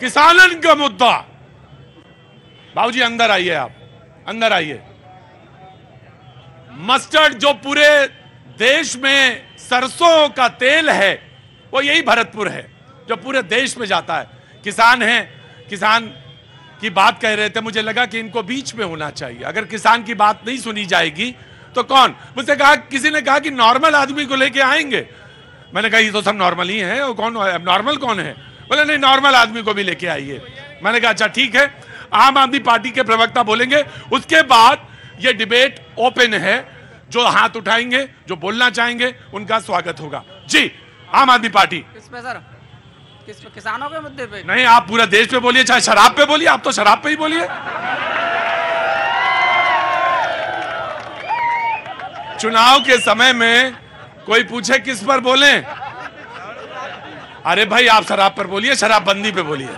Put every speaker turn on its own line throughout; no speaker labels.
किसानन का मुद्दा। बाबूजी अंदर आइए, आप अंदर आइए। मस्टर्ड जो पूरे देश में सरसों का तेल है वो यही भरतपुर है जो पूरे देश में जाता है। किसान हैं, किसान की बात कह रहे थे, मुझे लगा कि इनको बीच में होना चाहिए। अगर किसान की बात नहीं सुनी जाएगी तो कौन? मुझसे कहा, किसी ने कहा कि नॉर्मल आदमी को लेके आएंगे। मैंने कहा ये तो सब नॉर्मल ही है, वो कौन नॉर्मल कौन है? बोले नहीं, नॉर्मल आदमी को भी लेके आइए। मैंने कहा अच्छा ठीक है, आम आदमी पार्टी के प्रवक्ता बोलेंगे, उसके बाद ये डिबेट ओपन है। जो हाथ उठाएंगे, जो बोलना चाहेंगे, उनका स्वागत होगा। जी, आम आदमी पार्टी।
किस पे सर? किस पे? किसानों के मुद्दे पे?
नहीं, आप पूरा देश पे बोलिए, चाहे शराब पे बोलिए, आप तो शराब पे ही बोलिए। चुनाव के समय में कोई पूछे किस पर बोले, अरे भाई आप शराब पर बोलिए, शराबबंदी पे बोलिए।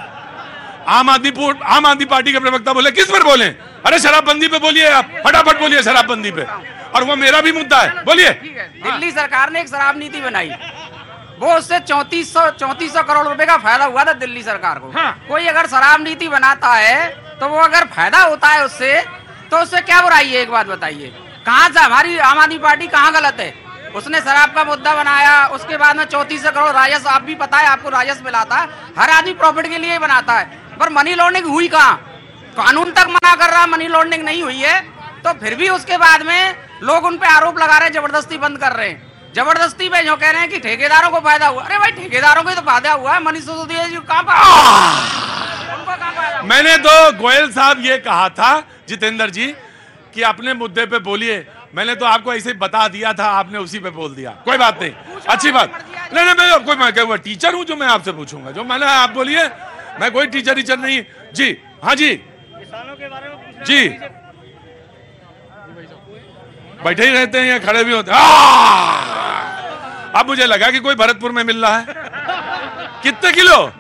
आम आदमी पार्टी के प्रवक्ता बोले किस पर बोले? अरे शराबबंदी पे बोलिए, आप फटाफट बोलिए शराबबंदी पे, और वो मेरा भी मुद्दा है, बोलिए।
दिल्ली सरकार ने एक शराब नीति बनाई, वो उससे 3400 करोड़ रुपए का फायदा हुआ था दिल्ली सरकार को।
हाँ।
कोई अगर शराब नीति बनाता है तो वो अगर फायदा होता है उससे, तो उससे क्या बुराई है? एक बात बताइए, कहाँ से हमारी आम आदमी पार्टी कहाँ गलत है? उसने शराब का मुद्दा बनाया, उसके बाद में 3400 करोड़ राजस्व, आप भी पता है, आपको राजस्व मिलाता है। हर आदमी प्रॉफिट के लिए ही बनाता है, पर मनी लॉन्ड्रिंग हुई कहाँ? कानून तक मना कर रहा, मनी लॉन्ड्रिंग नहीं हुई है, तो फिर भी उसके बाद में लोग उन पे आरोप लगा रहे हैं, जबरदस्ती बंद कर रहे हैं। जबरदस्ती पे जो कह रहे हैं कि ठेकेदारों को फायदा हुआ, अरे भाई ठेकेदारों को ही तो फायदा हुआ है, मनीष सिसोदिया जी कहाँ फायदा?
मैंने तो गोयल साहब ये कहा था, जितेंद्र जी, कि अपने मुद्दे पे बोलिए। मैंने तो आपको ऐसे बता दिया था, आपने उसी पे बोल दिया। कोई बात नहीं, अच्छी बात नहीं। मैं टीचर हूं जो मैं आपसे पूछूंगा, जो मैंने आप बोलिए, मैं कोई टीचर नहीं। जी हाँ जी,
किसानों के बारे में
जी, बैठे ही रहते हैं या खड़े भी होते हैं। अब मुझे लगा कि कोई भरतपुर में मिल रहा है। कितने किलो?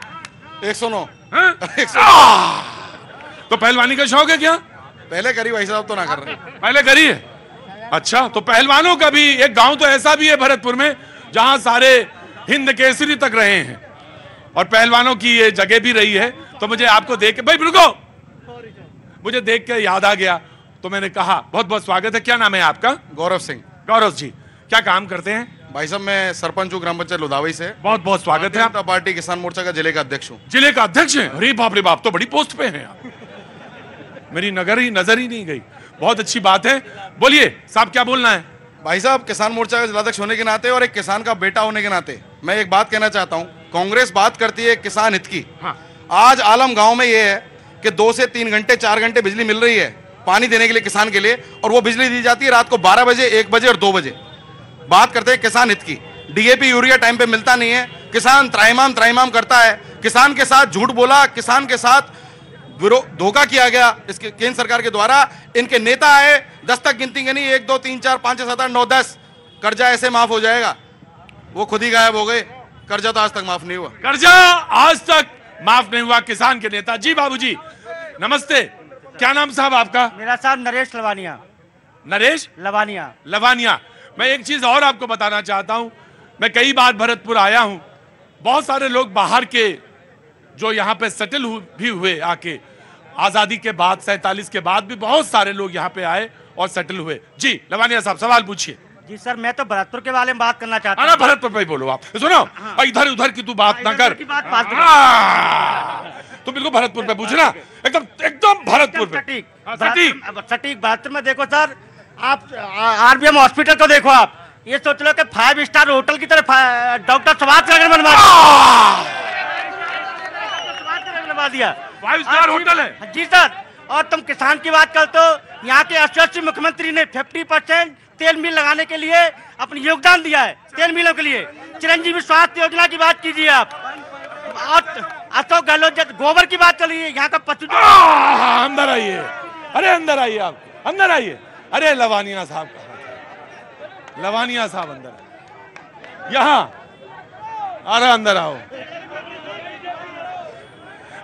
109।
तो पहलवानी का शौक है क्या?
पहले करी भाई साहब, तो ना कर रहे।
पहले करी है? अच्छा, तो पहलवानों का भी एक गांव तो ऐसा भी है भरतपुर में जहां सारे हिंद केसरी तक रहे हैं, और पहलवानों की ये जगह भी रही है। तो मुझे आपको देख के, भाई रुको, मुझे देख के याद आ गया, तो मैंने कहा बहुत बहुत स्वागत है। क्या नाम है आपका?
गौरव सिंह।
गौरव जी, क्या काम करते हैं?
भाई साहब मैं सरपंच हूँ ग्राम पंचायत लुधावई से।
बहुत बहुत स्वागत है। आप
पार्टी किसान मोर्चा का जिले का अध्यक्ष हूँ।
जिले का अध्यक्ष हैं? अरे बाप रे बाप, तो बड़ी पोस्ट पे हैं आप। मेरी नजर ही नहीं गई। बहुत अच्छी बात है, बोलिए साहब, क्या बोलना है?
भाई साहब, किसान मोर्चा का जिलाध्यक्ष होने के नाते और एक किसान का बेटा होने के नाते मैं एक बात कहना चाहता हूँ। कांग्रेस बात करती है किसान हित की।
हाँ।
आज आलम गांव में ये है कि 2 से 3 घंटे 4 घंटे बिजली मिल रही है पानी देने के लिए किसान के लिए, और वो बिजली दी जाती है रात को 12 बजे, 1 बजे और 2 बजे। बात करते हैं किसान हित की। डीएपी यूरिया टाइम पे मिलता नहीं है, किसान त्राहिमाम करता है। किसान के साथ झूठ बोला, किसान के साथ धोखा किया गया इसके केंद्र सरकार के द्वारा। इनके नेता आए, 10 तक गिनती नहीं, 1 2 3 4 5 6 7 8 9 10 कर्जा ऐसे माफ हो जाएगा, वो खुद ही गायब हो गए। कर्जा तो आज तक माफ नहीं हुआ।
कर्जा आज तक माफ नहीं हुआ किसान के नेता। जी बाबूजी नमस्ते, क्या नाम साहब आपका?
मेरा साहब नरेश लवानिया।
नरेश लवानिया। मैं एक चीज और आपको बताना चाहता हूं, मैं कई बार भरतपुर आया हूं, बहुत सारे लोग बाहर के जो यहाँ पे सेटल भी हुए आके, आजादी के बाद 47 के बाद भी बहुत सारे लोग यहाँ पे आए और सेटल हुए। जी लवानिया साहब सवाल पूछिए।
जी सर, मैं तो भरतपुर के बारे में बात करना चाहता
हूँ। भरतपुर पे ही बोलो आप, सुनो। हाँ। इधर उधर की तू बात ना कर, तो बिल्कुल भरतपुर पे पूछना, एकदम भरतपुर पे
सटीक। भरतपुर में देखो सर, आप आरबीएम हॉस्पिटल को देखो, आप ये सोच लो कि 5 स्टार होटल की तरह डॉक्टर सुभाष बनवा दिया।
5 स्टार होटल है?
जी सर। और तुम किसान की बात कर, तो यहाँ के यशस्वी मुख्यमंत्री ने 50% तेल मिल लगाने के लिए अपनी योगदान दिया है, तेल मिलों के लिए। चिरंजीवी स्वास्थ्य योजना की बात कीजिए आप, और अशोक गहलोत गोबर की बात कर लीजिए। यहाँ का पशु
अंदर आइए, अरे अंदर आइए, आप अंदर आइए। अरे लवानिया साहब, लवानिया साहब अंदर, यहाँ, अरे अंदर आओ।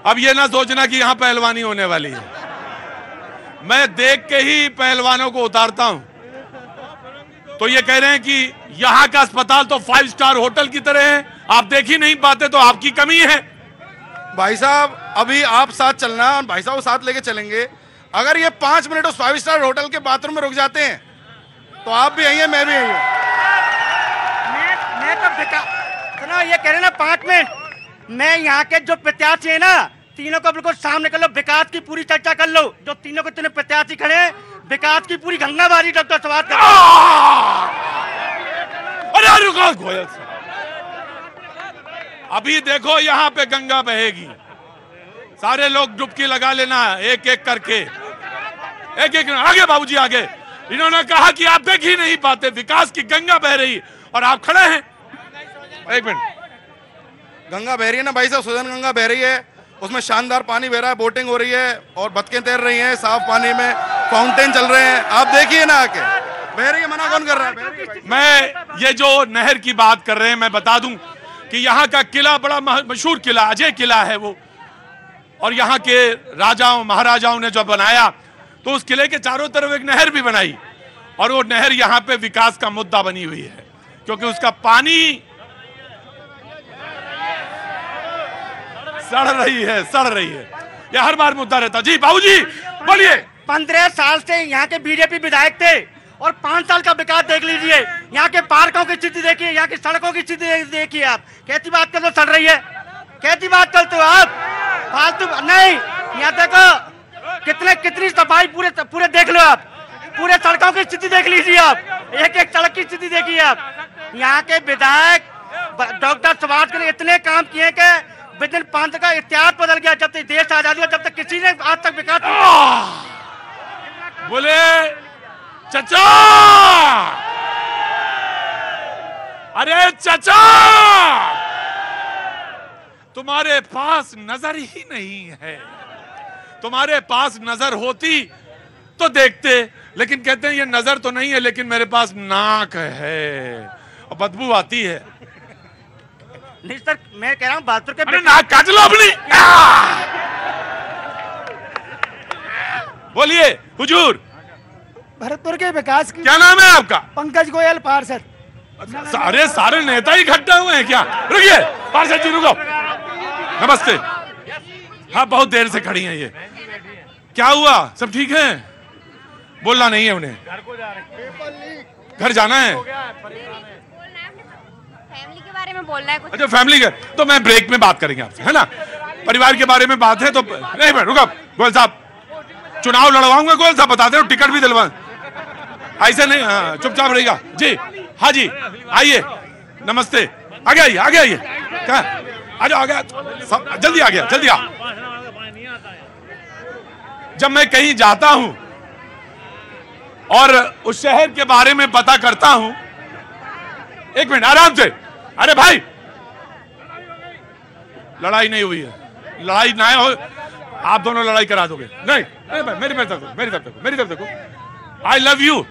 अब ये ना सोचना कि यहाँ पहलवानी होने वाली है, मैं देख के ही पहलवानों को उतारता हूं। तो ये कह रहे हैं कि यहाँ का अस्पताल तो 5 स्टार होटल की तरह है, आप देख ही नहीं पाते, तो आपकी कमी है।
भाई साहब अभी आप साथ चलना और भाई साहब साथ लेके चलेंगे। अगर ये 5 मिनट उस 5 स्टार होटल के बाथरूम में रुक जाते हैं तो आप भी आइए, मैं भी आइए।
मैं तो सुनो, ये कह रहे ना 5 मिनट, मैं यहाँ के जो प्रत्याशी है ना तीनों को बिल्कुल सामने कर लो, विकास की पूरी चर्चा कर लो। जो तीनों को तीनों प्रत्याशी खड़े हैं, विकास की पूरी गंगाबारी डॉक्टर सवाल कर।
अरे रुको गोयल साहब, अभी देखो यहाँ पे गंगा बहेगी, सारे लोग डुबकी लगा लेना एक एक करके, एक एक आगे बाबूजी आगे। इन्होंने कहा कि आप देख ही नहीं पाते, विकास की गंगा बह रही और आप खड़े हैं।
एक मिनट, गंगा बह रही है ना भाई साहब, सुदन गंगा बह रही है, उसमें शानदार पानी बह रहा है, बोटिंग हो रही है और बतखें तैर रही हैं साफ पानी में, फाउंटेन चल रहे हैं, आप देखिए ना आके। बह रही है, मना कौन कर रहा है?
मैं ये जो नहर की बात कर रहे हैं, मैं बता दूं कि यहाँ का किला बड़ा मशहूर किला, अजय किला है वो, और यहाँ के राजाओं महाराजाओं ने जो बनाया, तो उस किले के चारों तरफ एक नहर भी बनाई, और वो नहर यहाँ पे विकास का मुद्दा बनी हुई है, क्योंकि उसका पानी सड़ रही है। यह हर बार मुद्दा रहता। जी बाबूजी बोलिए।
15 साल से यहाँ के बीजेपी विधायक थे और 5 साल का विकास देख लीजिए। यहाँ के पार्कों की स्थिति देखिए, यहाँ की सड़कों की स्थिति देखिए। आप कैसी बात कर, सड़ रही है, कैसी बात करते हो आप? फालतू नहीं, यहाँ देखो कितनी सफाई, पूरे देख लो आप, पूरे सड़कों की स्थिति देख लीजिए आप, एक एक सड़क की स्थिति देखिए आप। यहाँ के विधायक डॉक्टर सुभाष ने इतने काम किए कि विदिन 5 का इतिहास बदल गया। जब तक देश आजादी हुआ जब तक किसी ने आज तक विकास
बोले चचा, अरे चचा तुम्हारे पास नजर ही नहीं है, तुम्हारे पास नजर होती तो देखते, लेकिन कहते हैं ये नजर तो नहीं है लेकिन मेरे पास नाक है और बदबू आती है।
नहीं सर, मैं कह रहा हूँ बहादुर के
अरे नाक काट लो अपनी। बोलिए हुजूर।
भरतपुर के विकास की।
क्या नाम है आपका?
पंकज गोयल पार्षद।
सारे नेता ही इकट्ठे हुए हैं क्या? रुकिए पार्षद जी, रुको, नमस्ते। हाँ बहुत देर से खड़ी हैं ये, क्या हुआ? सब ठीक है? बोलना नहीं है उन्हें, घर जाना है,
फैमिली के बारे में बोलना है कुछ।
अच्छा फैमिली का, तो मैं ब्रेक में बात करेंगे आपसे, है ना? परिवार के बारे में बात है तो नहीं। रुको गोयल साहब, चुनाव लड़वाऊंगा गोयल साहब, बताते हो, टिकट भी दिलवा, ऐसे नहीं। हाँ चुपचाप रहेगा जी। हाँ जी आइए, नमस्ते, आगे आइए, आगे आइए, क्या आ जाओ, आगे जल्दी आ गया, जल्दी आ। जब मैं कहीं जाता हूं और उस शहर के बारे में पता करता हूं, एक मिनट आराम से, अरे भाई लड़ाई नहीं हुई है, लड़ाई ना हो, आप दोनों लड़ाई करा दोगे। नहीं नहीं भाई, मेरी तरफ देखो, मेरी तरफ देखो, मेरी तरफ देखो। I love you.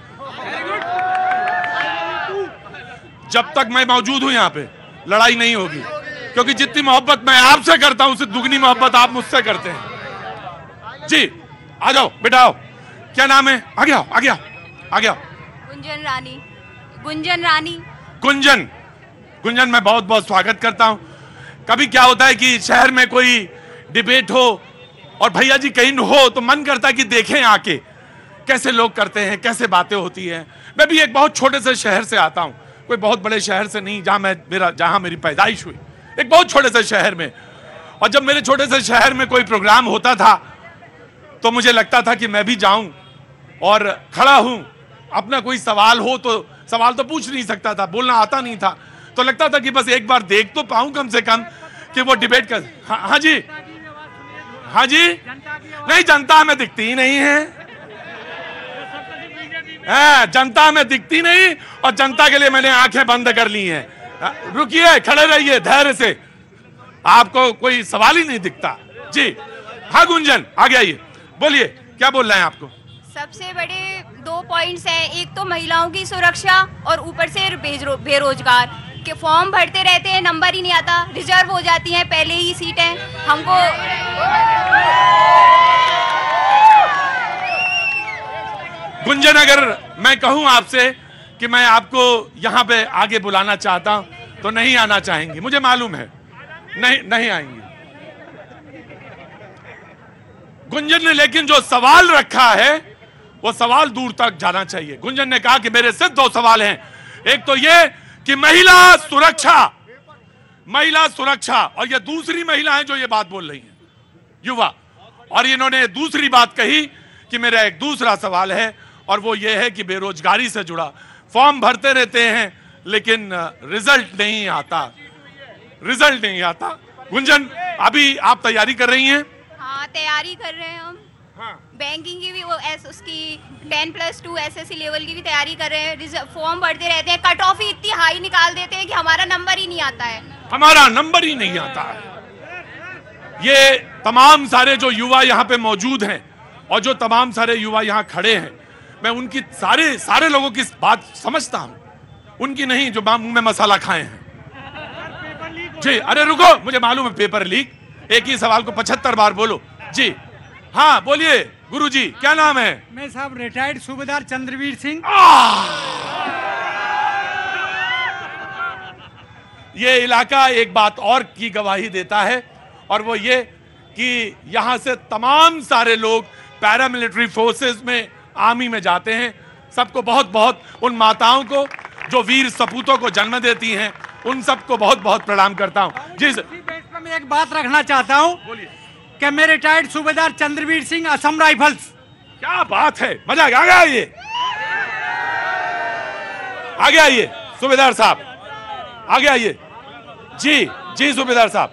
जब तक मैं मौजूद हूं यहाँ पे लड़ाई नहीं होगी, क्योंकि जितनी मोहब्बत मैं आपसे करता हूं उससे दुगनी मोहब्बत आप मुझसे करते हैं। जी आ जाओ बेटा, आओ, क्या नाम है? आगे आओ, आगे आओ, आगे आओ।
गुंजन रानी। गुंजन रानी।
गुंजन, गुंजन मैं बहुत बहुत स्वागत करता हूं। कभी क्या होता है कि शहर में कोई डिबेट हो और भैया जी कहीं हो तो मन करता है कि देखें आके कैसे लोग करते हैं, कैसे बातें होती हैं। मैं भी एक बहुत छोटे से शहर से आता हूं, कोई बहुत बड़े शहर से नहीं, जहां मेरी पैदाइश हुई, एक बहुत छोटे से शहर में। और जब मेरे छोटे से शहर में कोई प्रोग्राम होता था तो मुझे लगता था कि मैं भी जाऊं और खड़ा हूं, अपना कोई सवाल हो तो सवाल तो पूछ नहीं सकता था, बोलना आता नहीं था, तो लगता था कि बस एक बार देख तो पाऊं कम से कम कि वो डिबेट कर। हाँ जी, हाँ जी, नहीं जनता में दिखती ही नहीं है, जनता में दिखती नहीं, और जनता के लिए मैंने आंखें बंद कर ली हैं। रुकिए, खड़े रहिए धैर्य से, आपको कोई सवाल ही नहीं दिखता। जी हाँ गुंजन आगे आइए, बोलिए क्या बोल रहे हैं आपको?
सबसे बड़े 2 पॉइंट्स हैं, एक तो महिलाओं की सुरक्षा और ऊपर से बेरोजगार के फॉर्म भरते रहते हैं, नंबर ही नहीं आता, रिजर्व हो जाती हैं पहले ही सीटें हमको।
गुंजन अगर मैं कहूं आपसे कि मैं आपको यहां पे आगे बुलाना चाहता हूं तो नहीं आना चाहेंगी, मुझे मालूम है, नहीं नहीं आएंगी। गुंजन ने लेकिन जो सवाल रखा है वो सवाल दूर तक जाना चाहिए। गुंजन ने कहा कि मेरे सिर्फ 2 सवाल हैं, एक तो ये कि महिला सुरक्षा, और ये दूसरी महिला है जो ये बात बोल रही हैं, युवा। और इन्होंने दूसरी बात कही कि मेरा एक दूसरा सवाल है और वो ये है कि बेरोजगारी से जुड़ा, फॉर्म भरते रहते हैं लेकिन रिजल्ट नहीं आता। गुंजन, अभी आप तैयारी कर रही हैं?
हाँ, तैयारी कर रहे हैं हम।
हाँ।
बैंकिंग की भी उसकी 10+2 SSC लेवल की भी तैयारी कर रहे हैं। फॉर्म भरते रहते हैं, कट ऑफ ही इतनी हाई निकाल देते हैं कि हमारा नंबर ही नहीं आता है। ये तमाम सारे जो युवा यहाँ पे मौजूद हैं और जो तमाम सारे युवा यहाँ खड़े हैं, मैं उनकी सारे लोगों की बात समझता हूँ, उनकी नहीं जो मुंह में मसाला खाए हैं। जी, अरे रुको, मुझे मालूम है पेपर लीक, एक ही सवाल को 75 बार बोलो। जी हाँ, बोलिए गुरुजी, क्या नाम है?
मैं साहब रिटायर्ड सूबेदार चंद्रवीर सिंह।
ये इलाका एक बात और की गवाही देता है, और वो ये कि यहां से तमाम सारे लोग पैरामिलिट्री फोर्सेस में, आर्मी में जाते हैं। सबको बहुत बहुत, उन माताओं को जो वीर सपूतों को जन्म देती हैं, उन सबको बहुत बहुत प्रणाम करता हूं। जी सर,
मैं एक बात रखना चाहता हूं,
बोलिए।
कि मैं रिटायर्ड सूबेदार चंद्रवीर सिंह, असम राइफल्स।
क्या बात है, मजा आ गया। आगे आइए सूबेदार साहब, आगे आइए। जी सूबेदार साहब,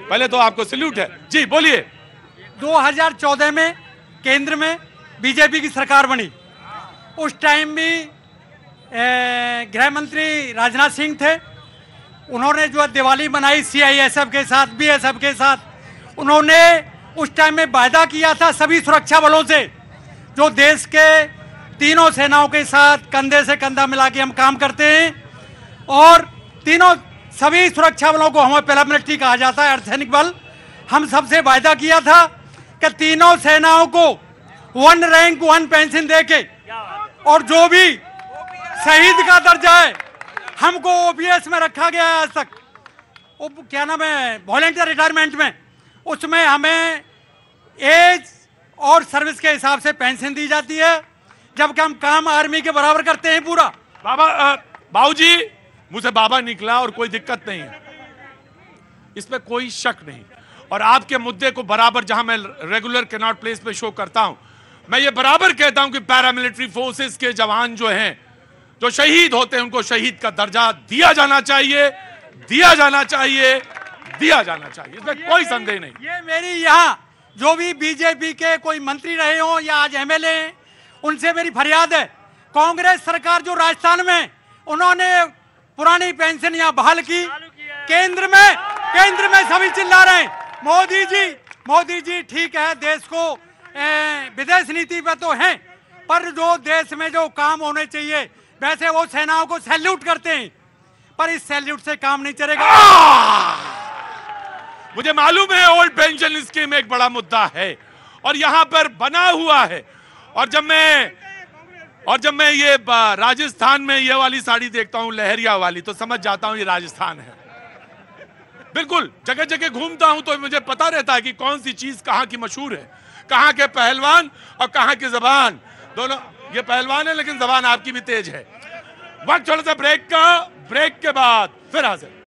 पहले तो आपको सैल्यूट है। जी बोलिए।
2014 में केंद्र में बीजेपी की सरकार बनी, उस टाइम भी गृह मंत्री राजनाथ सिंह थे। उन्होंने जो दिवाली मनाई CISF के साथ, BSF के साथ। उन्होंने उस टाइम में वायदा किया था सभी सुरक्षा बलों से, जो देश के तीनों सेनाओं के साथ कंधे से कंधा मिला के हम काम करते हैं, और सभी सुरक्षा बलों को हमें पैरामिलिट्री कहा जाता है, अर्धसैनिक बल। हम सबसे वायदा किया था कि तीनों सेनाओं को 1 रैंक 1 पेंशन देके, और जो भी शहीद का दर्जा है हमको OPS में रखा गया है आज तक, क्या नाम है, वॉलंटियर रिटायरमेंट में, उसमें हमें एज और सर्विस के हिसाब से पेंशन दी जाती है, जबकि हम काम आर्मी के बराबर करते हैं पूरा।
बाबूजी, मुझसे बाबा निकला और कोई दिक्कत नहीं है, इसमें कोई शक नहीं। और आपके मुद्दे को बराबर, जहां मैं रेगुलर कैनॉट प्लेस पे शो करता हूं, मैं ये बराबर कहता हूं कि पैरामिलिट्री फोर्सेस के जवान जो हैं, जो शहीद होते हैं, उनको शहीद का दर्जा दिया जाना चाहिए, इसमें कोई संदेह नहीं।
ये मेरी यहाँ जो भी बीजेपी के कोई मंत्री रहे हो या आज MLA हैं, उनसे मेरी फरियाद है। कांग्रेस सरकार जो राजस्थान में, उन्होंने पुरानी पेंशन यहाँ बहाल की, केंद्र में सभी चिल्ला रहे हैं मोदी जी ठीक है, देश को विदेश नीति पे तो हैं, पर जो देश में जो काम होने चाहिए, वैसे वो सेनाओं को सैल्यूट करते हैं, पर इस सैल्यूट से काम नहीं चलेगा।
मुझे मालूम है ओल्ड पेंशन स्कीम एक बड़ा मुद्दा है और यहां पर बना हुआ है, और जब मैं ये राजस्थान में ये वाली साड़ी देखता हूं, लहरिया वाली, तो समझ जाता हूं ये राजस्थान है। बिल्कुल, जगह जगह घूमता हूं तो मुझे पता रहता है कि कौन सी चीज कहां की मशहूर है, कहां के पहलवान और कहां की जबान, दोनों। ये पहलवान है लेकिन जबान आपकी भी तेज है। वक्त थोड़ा सा ब्रेक का, ब्रेक के बाद फिर हाजिर।